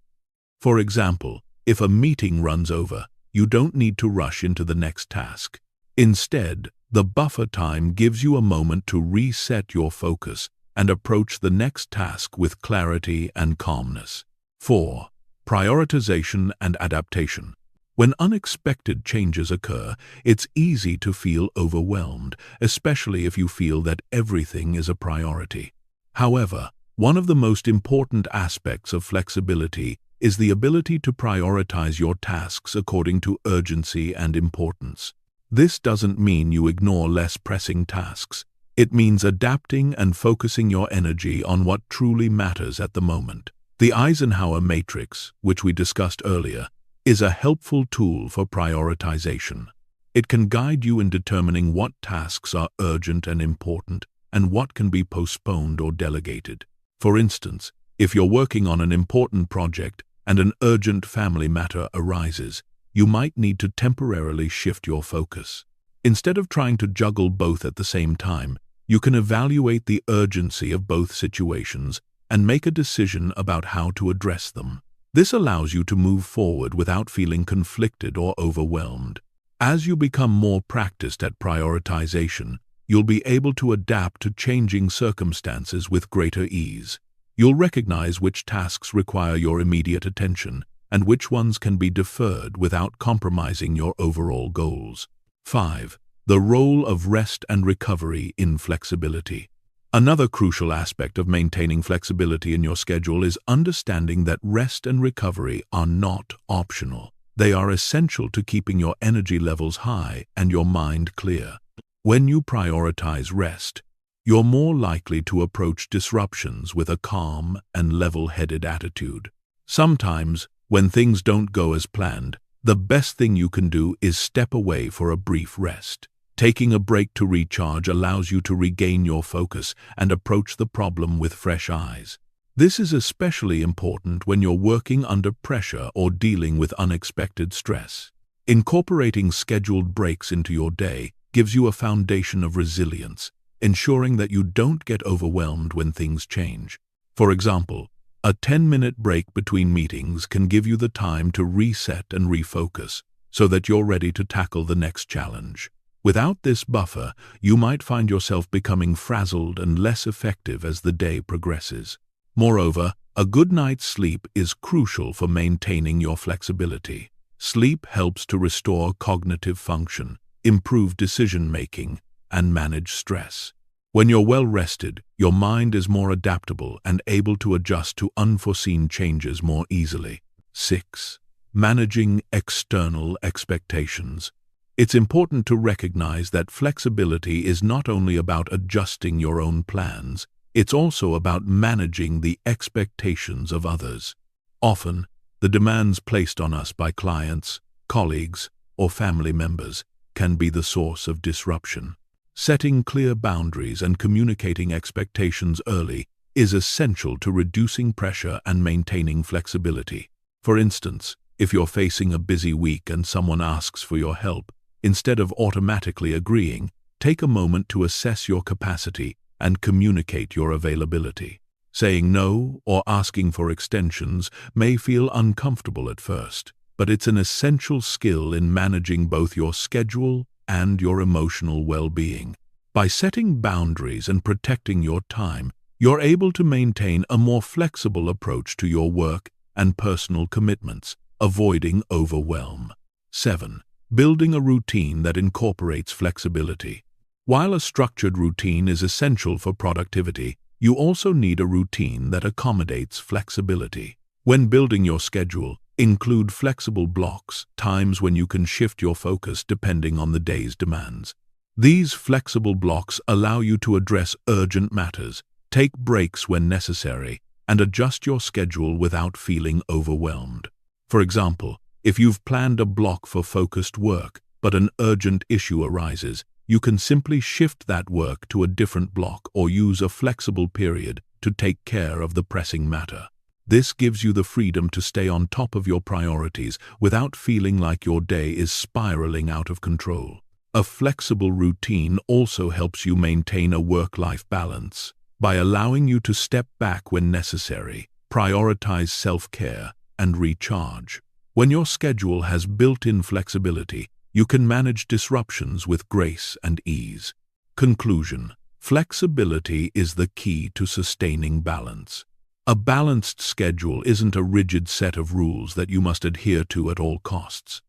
For example, if a meeting runs over, you don't need to rush into the next task. Instead, the buffer time gives you a moment to reset your focus and approach the next task with clarity and calmness. 4. Prioritization and adaptation. When unexpected changes occur, it's easy to feel overwhelmed, especially if you feel that everything is a priority. However, one of the most important aspects of flexibility is the ability to prioritize your tasks according to urgency and importance. This doesn't mean you ignore less pressing tasks. It means adapting and focusing your energy on what truly matters at the moment. The Eisenhower Matrix, which we discussed earlier, is a helpful tool for prioritization. It can guide you in determining what tasks are urgent and important and what can be postponed or delegated. For instance, if you're working on an important project and an urgent family matter arises, you might need to temporarily shift your focus. Instead of trying to juggle both at the same time, you can evaluate the urgency of both situations and make a decision about how to address them. This allows you to move forward without feeling conflicted or overwhelmed. As you become more practiced at prioritization, you'll be able to adapt to changing circumstances with greater ease. You'll recognize which tasks require your immediate attention and which ones can be deferred without compromising your overall goals. 5. The role of rest and recovery in flexibility. Another crucial aspect of maintaining flexibility in your schedule is understanding that rest and recovery are not optional. They are essential to keeping your energy levels high and your mind clear. When you prioritize rest, you're more likely to approach disruptions with a calm and level-headed attitude. Sometimes, when things don't go as planned, the best thing you can do is step away for a brief rest. Taking a break to recharge allows you to regain your focus and approach the problem with fresh eyes. This is especially important when you're working under pressure or dealing with unexpected stress. Incorporating scheduled breaks into your day gives you a foundation of resilience, ensuring that you don't get overwhelmed when things change. For example, a 10-minute break between meetings can give you the time to reset and refocus so that you're ready to tackle the next challenge. Without this buffer, you might find yourself becoming frazzled and less effective as the day progresses. Moreover, a good night's sleep is crucial for maintaining your flexibility. Sleep helps to restore cognitive function, improve decision-making, and manage stress. When you're well rested, your mind is more adaptable and able to adjust to unforeseen changes more easily. 6. Managing external expectations. It's important to recognize that flexibility is not only about adjusting your own plans, it's also about managing the expectations of others. Often, the demands placed on us by clients, colleagues, or family members can be the source of disruption. Setting clear boundaries and communicating expectations early is essential to reducing pressure and maintaining flexibility. For instance, if you're facing a busy week and someone asks for your help, instead of automatically agreeing, take a moment to assess your capacity and communicate your availability. Saying no or asking for extensions may feel uncomfortable at first, but it's an essential skill in managing both your schedule and your emotional well-being. By setting boundaries and protecting your time, you're able to maintain a more flexible approach to your work and personal commitments, avoiding overwhelm. 7. Building a routine that incorporates flexibility. While a structured routine is essential for productivity, you also need a routine that accommodates flexibility. When building your schedule, include flexible blocks, times when you can shift your focus depending on the day's demands. These flexible blocks allow you to address urgent matters, take breaks when necessary, and adjust your schedule without feeling overwhelmed. For example, if you've planned a block for focused work, but an urgent issue arises, you can simply shift that work to a different block or use a flexible period to take care of the pressing matter. This gives you the freedom to stay on top of your priorities without feeling like your day is spiraling out of control. A flexible routine also helps you maintain a work-life balance by allowing you to step back when necessary, prioritize self-care, and recharge. When your schedule has built-in flexibility, you can manage disruptions with grace and ease. Conclusion: flexibility is the key to sustaining balance. A balanced schedule isn't a rigid set of rules that you must adhere to at all costs.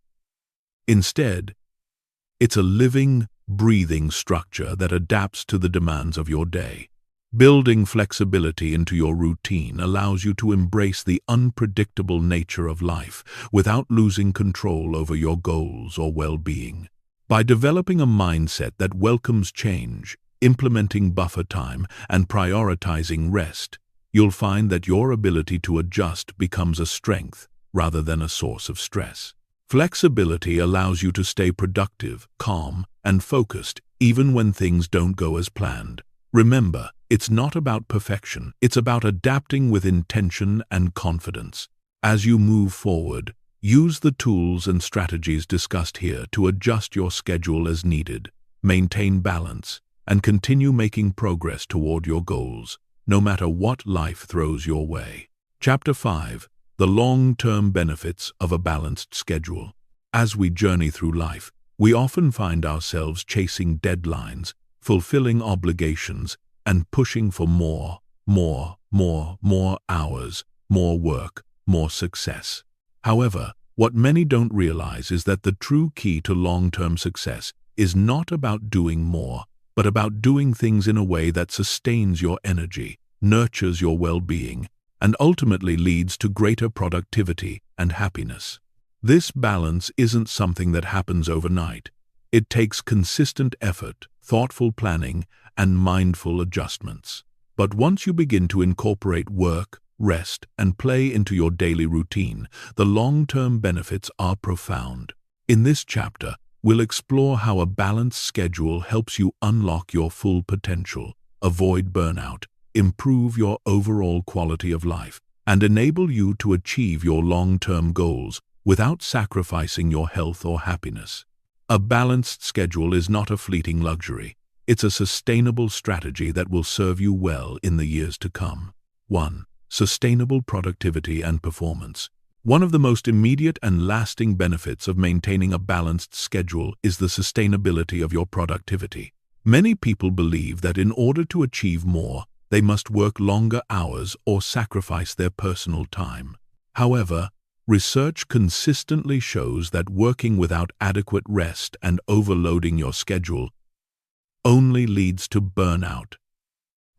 Instead, it's a living, breathing structure that adapts to the demands of your day. Building flexibility into your routine allows you to embrace the unpredictable nature of life without losing control over your goals or well-being. By developing a mindset that welcomes change, implementing buffer time, and prioritizing rest, you'll find that your ability to adjust becomes a strength rather than a source of stress. Flexibility allows you to stay productive, calm, and focused even when things don't go as planned. Remember, it's not about perfection, it's about adapting with intention and confidence. As you move forward, use the tools and strategies discussed here to adjust your schedule as needed, maintain balance, and continue making progress toward your goals, no matter what life throws your way. Chapter 5: The long-term benefits of a balanced schedule. As we journey through life, we often find ourselves chasing deadlines, fulfilling obligations, and pushing for more hours, more work, more success. However, what many don't realize is that the true key to long-term success is not about doing more, but about doing things in a way that sustains your energy, nurtures your well-being, and ultimately leads to greater productivity and happiness. This balance isn't something that happens overnight. It takes consistent effort, thoughtful planning, and mindful adjustments. But once you begin to incorporate work, rest, and play into your daily routine, the long-term benefits are profound. In this chapter, we'll explore how a balanced schedule helps you unlock your full potential, avoid burnout, improve your overall quality of life, and enable you to achieve your long-term goals without sacrificing your health or happiness. A balanced schedule is not a fleeting luxury. It's a sustainable strategy that will serve you well in the years to come. 1. Sustainable productivity and performance. One of the most immediate and lasting benefits of maintaining a balanced schedule is the sustainability of your productivity. Many people believe that in order to achieve more, they must work longer hours or sacrifice their personal time. However, research consistently shows that working without adequate rest and overloading your schedule only leads to burnout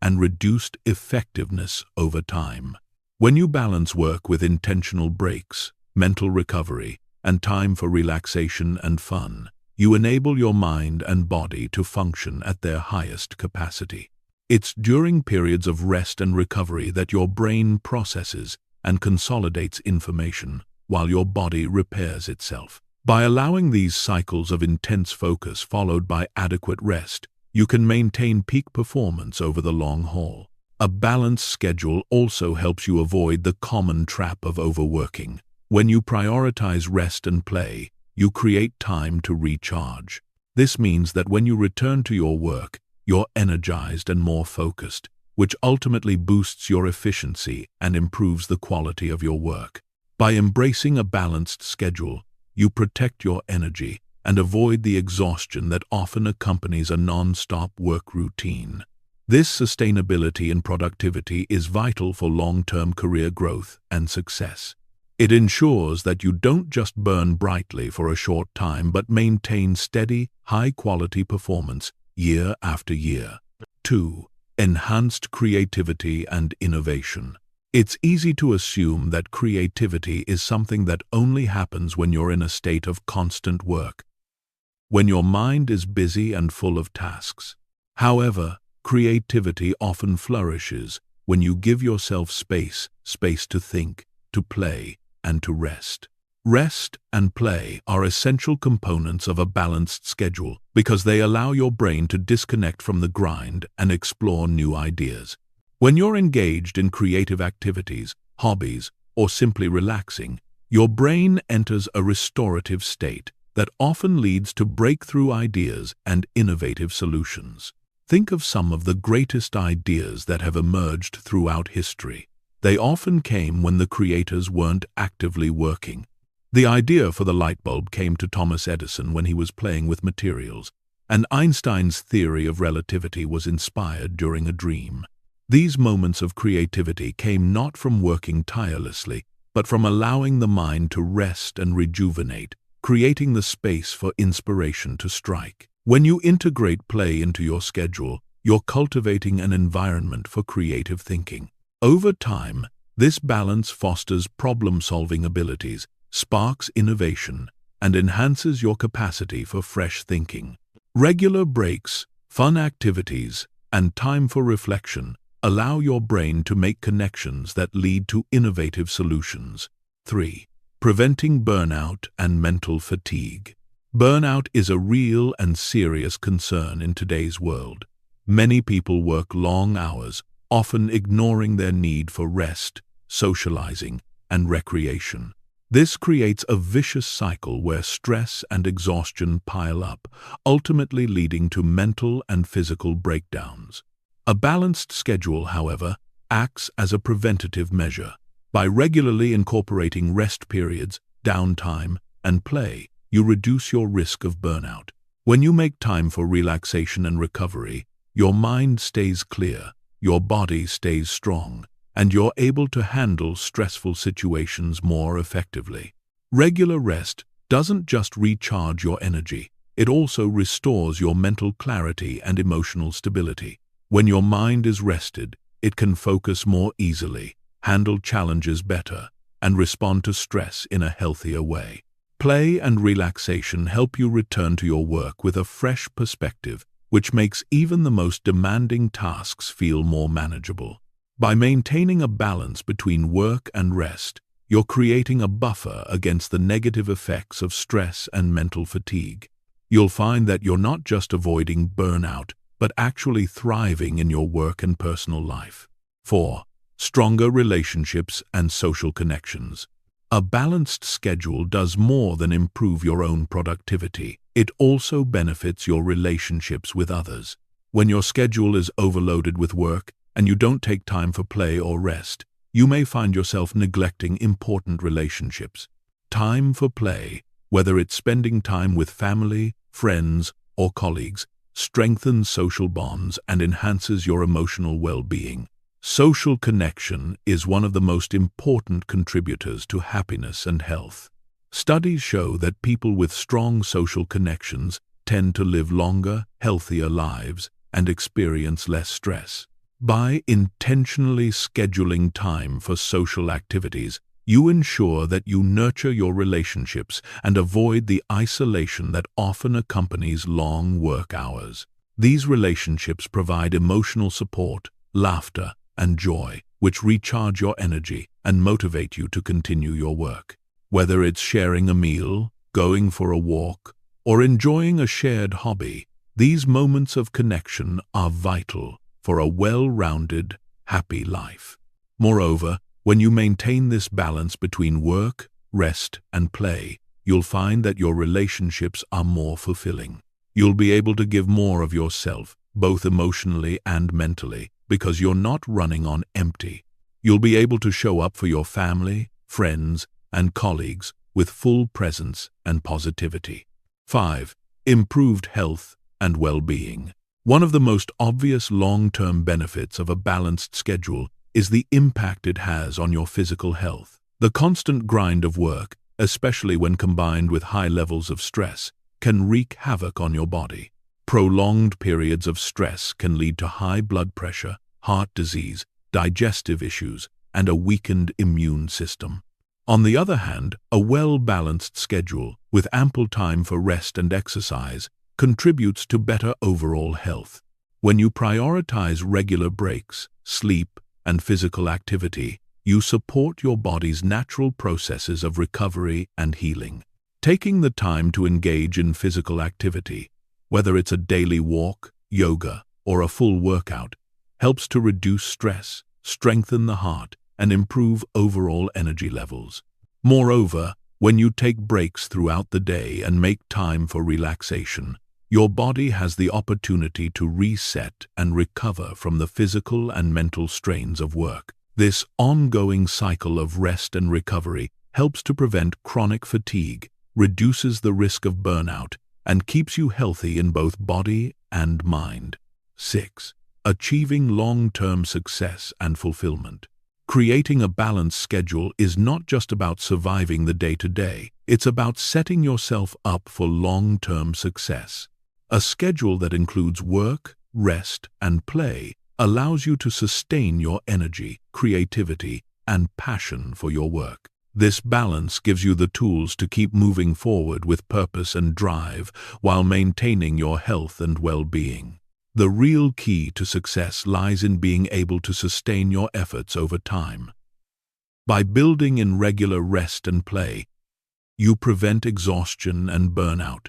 and reduced effectiveness over time. When you balance work with intentional breaks, mental recovery, and time for relaxation and fun, you enable your mind and body to function at their highest capacity. It's during periods of rest and recovery that your brain processes and consolidates information, while your body repairs itself. By allowing these cycles of intense focus followed by adequate rest, you can maintain peak performance over the long haul. A balanced schedule also helps you avoid the common trap of overworking. When you prioritize rest and play, you create time to recharge. This means that when you return to your work, you're energized and more focused, which ultimately boosts your efficiency and improves the quality of your work. By embracing a balanced schedule, you protect your energy and avoid the exhaustion that often accompanies a non-stop work routine. This sustainability and productivity is vital for long-term career growth and success. It ensures that you don't just burn brightly for a short time but maintain steady, high-quality performance year after year. 2. Enhanced creativity and innovation. It's easy to assume that creativity is something that only happens when you're in a state of constant work, when your mind is busy and full of tasks. However, creativity often flourishes when you give yourself space to think, to play, and to rest. Rest and play are essential components of a balanced schedule because they allow your brain to disconnect from the grind and explore new ideas. When you're engaged in creative activities, hobbies, or simply relaxing, your brain enters a restorative state that often leads to breakthrough ideas and innovative solutions. Think of some of the greatest ideas that have emerged throughout history. They often came when the creators weren't actively working. The idea for the light bulb came to Thomas Edison when he was playing with materials, and Einstein's theory of relativity was inspired during a dream. These moments of creativity came not from working tirelessly, but from allowing the mind to rest and rejuvenate, creating the space for inspiration to strike. When you integrate play into your schedule, you're cultivating an environment for creative thinking. Over time, this balance fosters problem-solving abilities, sparks innovation, and enhances your capacity for fresh thinking. Regular breaks, fun activities, and time for reflection allow your brain to make connections that lead to innovative solutions. 3. Preventing burnout and mental fatigue. Burnout is a real and serious concern in today's world. Many people work long hours, often ignoring their need for rest, socializing, and recreation. This creates a vicious cycle where stress and exhaustion pile up, ultimately leading to mental and physical breakdowns. A balanced schedule, however, acts as a preventative measure. By regularly incorporating rest periods, downtime, and play, you reduce your risk of burnout. When you make time for relaxation and recovery, your mind stays clear, your body stays strong, and you're able to handle stressful situations more effectively. Regular rest doesn't just recharge your energy, it also restores your mental clarity and emotional stability. When your mind is rested, it can focus more easily, handle challenges better, and respond to stress in a healthier way. Play and relaxation help you return to your work with a fresh perspective, which makes even the most demanding tasks feel more manageable. By maintaining a balance between work and rest, you're creating a buffer against the negative effects of stress and mental fatigue. You'll find that you're not just avoiding burnout, but actually thriving in your work and personal life. 4. Stronger relationships and social connections. A balanced schedule does more than improve your own productivity. It also benefits your relationships with others. When your schedule is overloaded with work and you don't take time for play or rest, you may find yourself neglecting important relationships. Time for play, whether it's spending time with family, friends, or colleagues, strengthens social bonds and enhances your emotional well-being. Social connection is one of the most important contributors to happiness and health. Studies show that people with strong social connections tend to live longer, healthier lives and experience less stress. By intentionally scheduling time for social activities, you ensure that you nurture your relationships and avoid the isolation that often accompanies long work hours. These relationships provide emotional support, laughter, and joy, which recharge your energy and motivate you to continue your work. Whether it's sharing a meal, going for a walk, or enjoying a shared hobby, these moments of connection are vital for a well-rounded, happy life. Moreover, when you maintain this balance between work, rest, and play, you'll find that your relationships are more fulfilling. You'll be able to give more of yourself, both emotionally and mentally, because you're not running on empty. You'll be able to show up for your family, friends, and colleagues with full presence and positivity. 5. Improved health and well-being. One of the most obvious long-term benefits of a balanced schedule is the impact it has on your physical health. The constant grind of work, especially when combined with high levels of stress, can wreak havoc on your body. Prolonged periods of stress can lead to high blood pressure, heart disease, digestive issues, and a weakened immune system. On the other hand, a well-balanced schedule, with ample time for rest and exercise, contributes to better overall health. When you prioritize regular breaks, sleep, and physical activity, you support your body's natural processes of recovery and healing. Taking the time to engage in physical activity, whether it's a daily walk, yoga, or a full workout, helps to reduce stress, strengthen the heart, and improve overall energy levels. Moreover, when you take breaks throughout the day and make time for relaxation, your body has the opportunity to reset and recover from the physical and mental strains of work. This ongoing cycle of rest and recovery helps to prevent chronic fatigue, reduces the risk of burnout, and keeps you healthy in both body and mind. 6. Achieving long-term success and fulfillment. Creating a balanced schedule is not just about surviving the day-to-day, it's about setting yourself up for long-term success. A schedule that includes work, rest, and play allows you to sustain your energy, creativity, and passion for your work. This balance gives you the tools to keep moving forward with purpose and drive while maintaining your health and well-being. The real key to success lies in being able to sustain your efforts over time. By building in regular rest and play, you prevent exhaustion and burnout,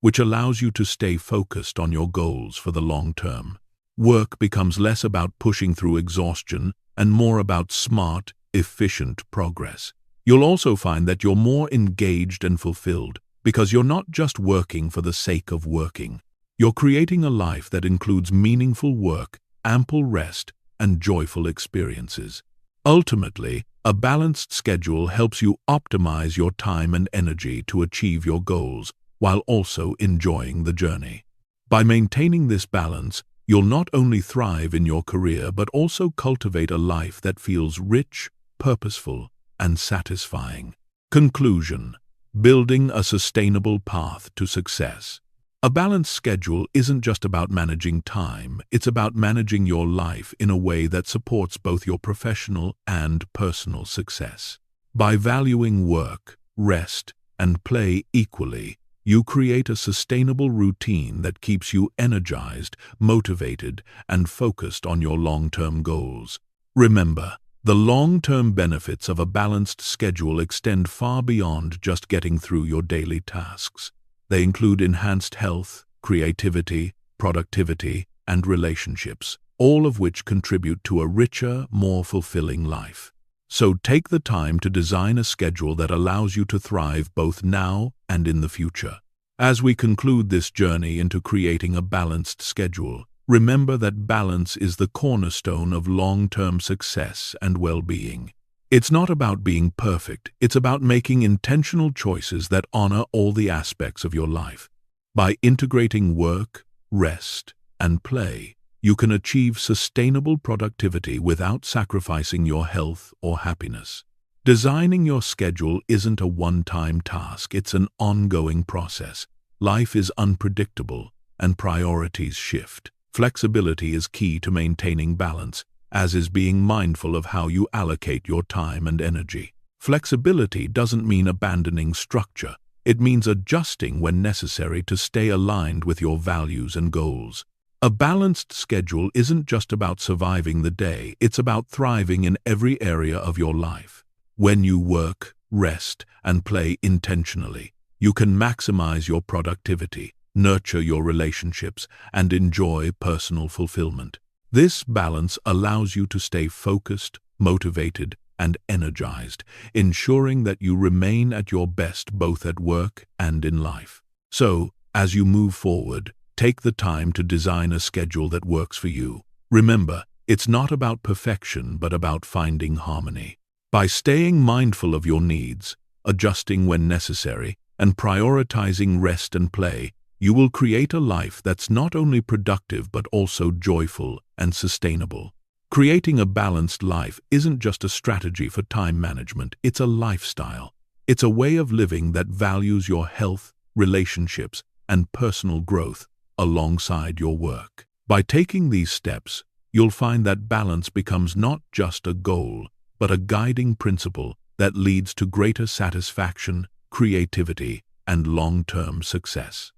which allows you to stay focused on your goals for the long term. Work becomes less about pushing through exhaustion and more about smart, efficient progress. You'll also find that you're more engaged and fulfilled because you're not just working for the sake of working. You're creating a life that includes meaningful work, ample rest, and joyful experiences. Ultimately, a balanced schedule helps you optimize your time and energy to achieve your goals while also enjoying the journey. By maintaining this balance, you'll not only thrive in your career but also cultivate a life that feels rich, purposeful, and satisfying. Conclusion: building a sustainable path to success. A balanced schedule isn't just about managing time, it's about managing your life in a way that supports both your professional and personal success. By valuing work, rest, and play equally, you create a sustainable routine that keeps you energized, motivated, and focused on your long-term goals. Remember, the long-term benefits of a balanced schedule extend far beyond just getting through your daily tasks. They include enhanced health, creativity, productivity, and relationships, all of which contribute to a richer, more fulfilling life. So take the time to design a schedule that allows you to thrive both now and in the future. As we conclude this journey into creating a balanced schedule, remember that balance is the cornerstone of long-term success and well-being. It's not about being perfect, it's about making intentional choices that honor all the aspects of your life. By integrating work, rest, and play, you can achieve sustainable productivity without sacrificing your health or happiness. Designing your schedule isn't a one-time task, it's an ongoing process. Life is unpredictable, and priorities shift. Flexibility is key to maintaining balance, as is being mindful of how you allocate your time and energy. Flexibility doesn't mean abandoning structure. It means adjusting when necessary to stay aligned with your values and goals. A balanced schedule isn't just about surviving the day, it's about thriving in every area of your life. When you work, rest, and play intentionally, you can maximize your productivity, nurture your relationships, and enjoy personal fulfillment. This balance allows you to stay focused, motivated, and energized, ensuring that you remain at your best both at work and in life. So, as you move forward, take the time to design a schedule that works for you. Remember, it's not about perfection, but about finding harmony. By staying mindful of your needs, adjusting when necessary, and prioritizing rest and play, you will create a life that's not only productive but also joyful and sustainable. Creating a balanced life isn't just a strategy for time management, it's a lifestyle. It's a way of living that values your health, relationships, and personal growth alongside your work. By taking these steps, you'll find that balance becomes not just a goal, but a guiding principle that leads to greater satisfaction, creativity, and long-term success.